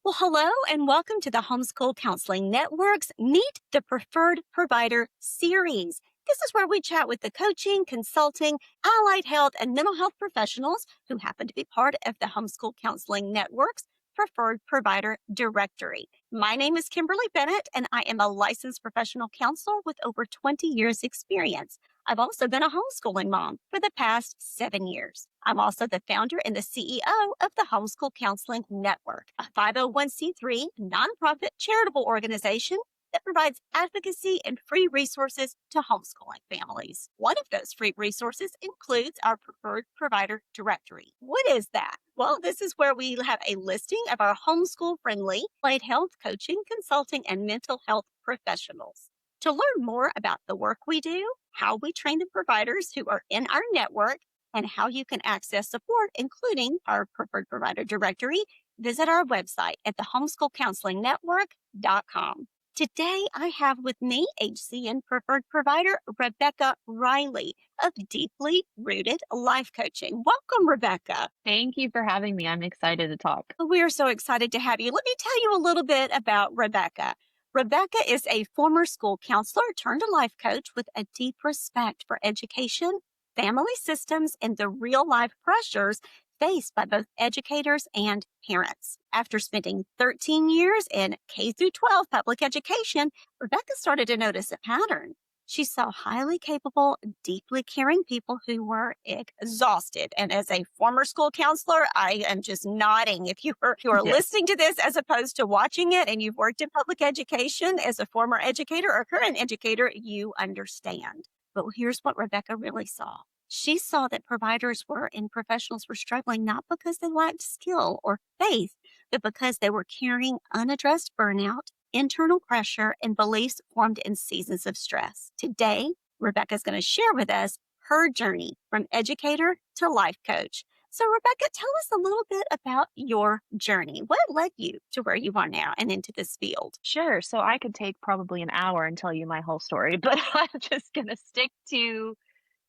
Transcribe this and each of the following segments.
Well, hello and welcome to the Homeschool Counseling Network's Meet the Preferred Provider series. This is where we chat with the coaching, consulting, allied health, and mental health professionals who happen to be part of the Homeschool Counseling Network's Preferred Provider Directory. My name is Kimberly Bennett, and I am a licensed professional counselor with over 20 years' experience. I've also been a homeschooling mom for the past 7 years. I'm also the founder and the CEO of the Homeschool Counseling Network, a 501c3 nonprofit charitable organization that provides advocacy and free resources to homeschooling families. One of those free resources includes our Preferred Provider Directory. What is that? Well, this is where we have a listing of our homeschool-friendly allied health coaching, consulting, and mental health professionals. To learn more about the work we do, how we train the providers who are in our network, and how you can access support, including our Preferred Provider Directory, visit our website at thehomeschoolcounselingnetwork.com. Today, I have with me HCN Preferred Provider Rebecca Riley of Deeply Rooted Life Coaching. Welcome, Rebecca. Thank you for having me. I'm excited to talk. We are so excited to have you. Let me tell you a little bit about Rebecca. Rebecca is a former school counselor turned a life coach with a deep respect for education, family systems, and the real life pressures faced by both educators and parents. After spending 13 years in K through 12 public education, Rebecca started to notice a pattern. She saw highly capable, deeply caring people who were exhausted. And as a former school counselor, I am just nodding. If you are Yes. listening to this as opposed to watching it and you've worked in public education as a former educator or current educator, you understand. But here's what Rebecca really saw. She saw that providers were and professionals were struggling not because they lacked skill or faith, but because they were carrying unaddressed burnout, internal pressure, and beliefs formed in seasons of stress. Today, Rebecca's going to share with us her journey from educator to life coach. So, Rebecca, tell us a little bit about your journey. What led you to where you are now and into this field? Sure. So I could take probably an hour and tell you my whole story, but I'm just gonna stick to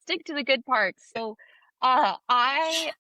the good parts. So uh I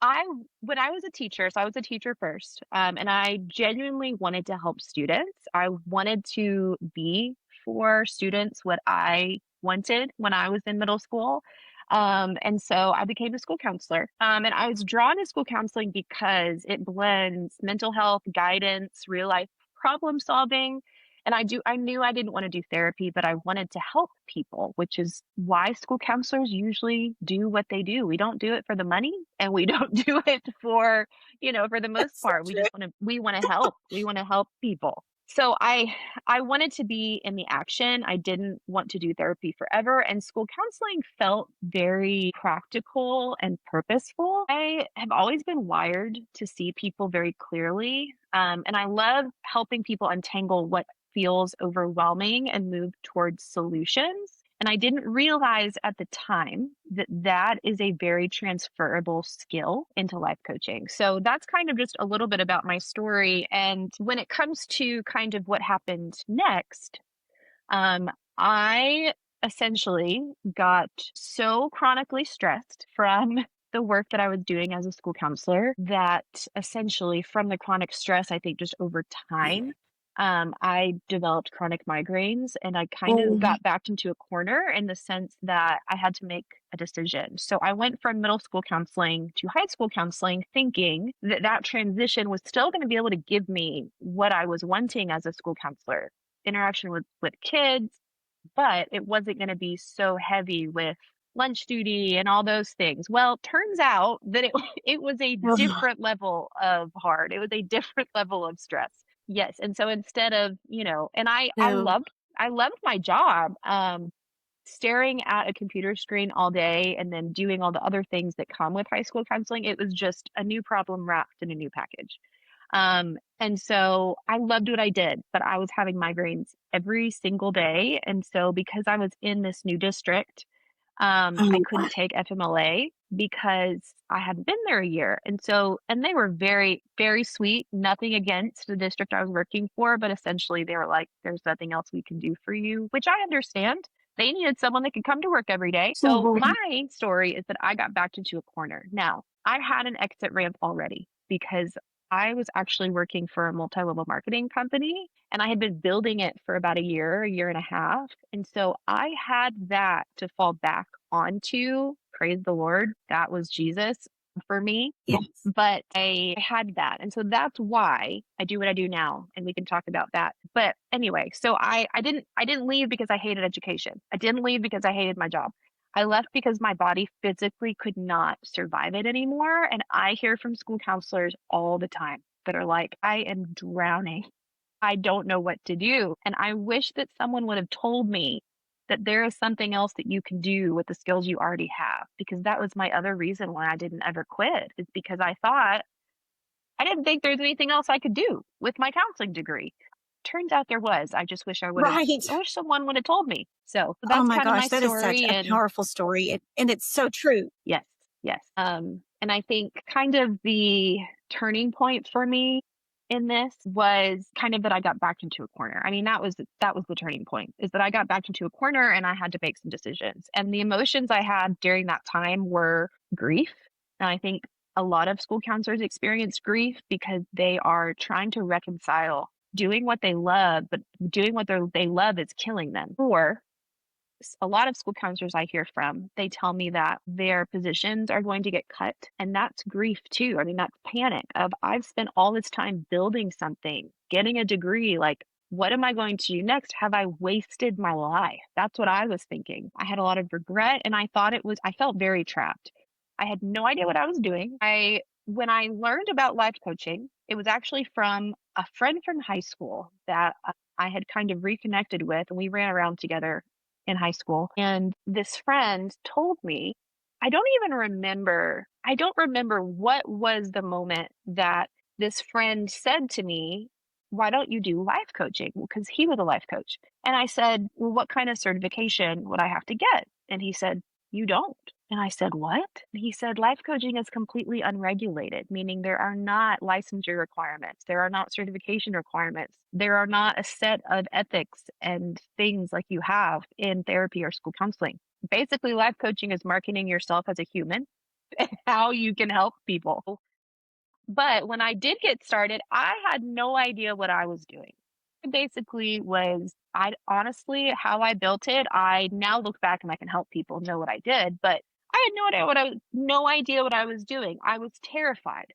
I when I was a teacher, so I was a teacher first, and I genuinely wanted to help students. I wanted to be for students what I wanted when I was in middle school. And so I became a school counselor. And I was drawn to school counseling because it blends mental health, guidance, real life problem solving. And I knew I didn't want to do therapy, but I wanted to help people, which is why school counselors usually do what they do. We don't do it for the money and we don't do it for the most That's so part. true. We want to help. We want to help people. So I wanted to be in the action. I didn't want to do therapy forever, and school counseling felt very practical and purposeful. I have always been wired to see people very clearly, and I love helping people untangle what feels overwhelming and move towards solutions. And I didn't realize at the time that that is a very transferable skill into life coaching. So that's kind of just a little bit about my story. And when it comes to kind of what happened next, I essentially got so chronically stressed from the work that I was doing as a school counselor that essentially from the chronic stress, I think just over time, I developed chronic migraines and I kind of Oh, got backed into a corner in the sense that I had to make a decision. So I went from middle school counseling to high school counseling, thinking that that transition was still going to be able to give me what I was wanting as a school counselor, interaction with kids, but it wasn't going to be so heavy with lunch duty and all those things. Well, turns out that it was a oh, different level of hard. It was a different level of stress. Yes, and so instead of, and no. I loved my job. Staring at a computer screen all day and then doing all the other things that come with high school counseling, it was just a new problem wrapped in a new package. And so I loved what I did, but I was having migraines every single day. And so because I was in this new district, I Oh, couldn't take FMLA because I hadn't been there a year. And they were very, very sweet, nothing against the district I was working for, but essentially they were like, there's nothing else we can do for you, which I understand. They needed someone that could come to work every day. So oh, my story is that I got backed into a corner. Now, I had an exit ramp already because I was actually working for a multi-level marketing company, and I had been building it for about a year and a half. And so I had that to fall back onto. Praise the Lord. That was Jesus for me. Yes. But I had that. And so that's why I do what I do now. And we can talk about that. But anyway, so I didn't leave because I hated education. I didn't leave because I hated my job. I left because my body physically could not survive it anymore. And I hear from school counselors all the time that are like, I am drowning. I don't know what to do. And I wish that someone would have told me that there is something else that you can do with the skills you already have. Because that was my other reason why I didn't ever quit, is because I didn't think there's anything else I could do with my counseling degree. Turns out there was. I just wish Right. I wish someone would have told me. So Oh that's my kind of my gosh, that is such story. a And powerful story. And it's so true. yes, yes. And I think kind of the turning point for me in this was kind of that I got backed into a corner. I mean, that was the turning point, is that I got backed into a corner and I had to make some decisions. And the emotions I had during that time were grief. And I think a lot of school counselors experience grief because they are trying to reconcile doing what they love, but doing what they love is killing them. Or a lot of school counselors I hear from, they tell me that their positions are going to get cut. And that's grief too. I mean, that's panic of I've spent all this time building something, getting a degree. Like, what am I going to do next? Have I wasted my life? That's what I was thinking. I had a lot of regret and I felt very trapped. I had no idea what I was doing. When I learned about life coaching, it was actually from a friend from high school that I had kind of reconnected with, and we ran around together in high school. And this friend told me, I don't remember what was the moment that this friend said to me, why don't you do life coaching? Because he was a life coach. And I said, well, what kind of certification would I have to get? And he said, you don't. And I said, what? And he said, life coaching is completely unregulated, meaning there are not licensure requirements. There are not certification requirements. There are not a set of ethics and things like you have in therapy or school counseling. Basically, life coaching is marketing yourself as a human and how you can help people. But when I did get started, I had no idea what I was doing. It basically was, I honestly, how I built it, I now look back and I can help people know what I did, but I had no idea what I was doing. I was terrified.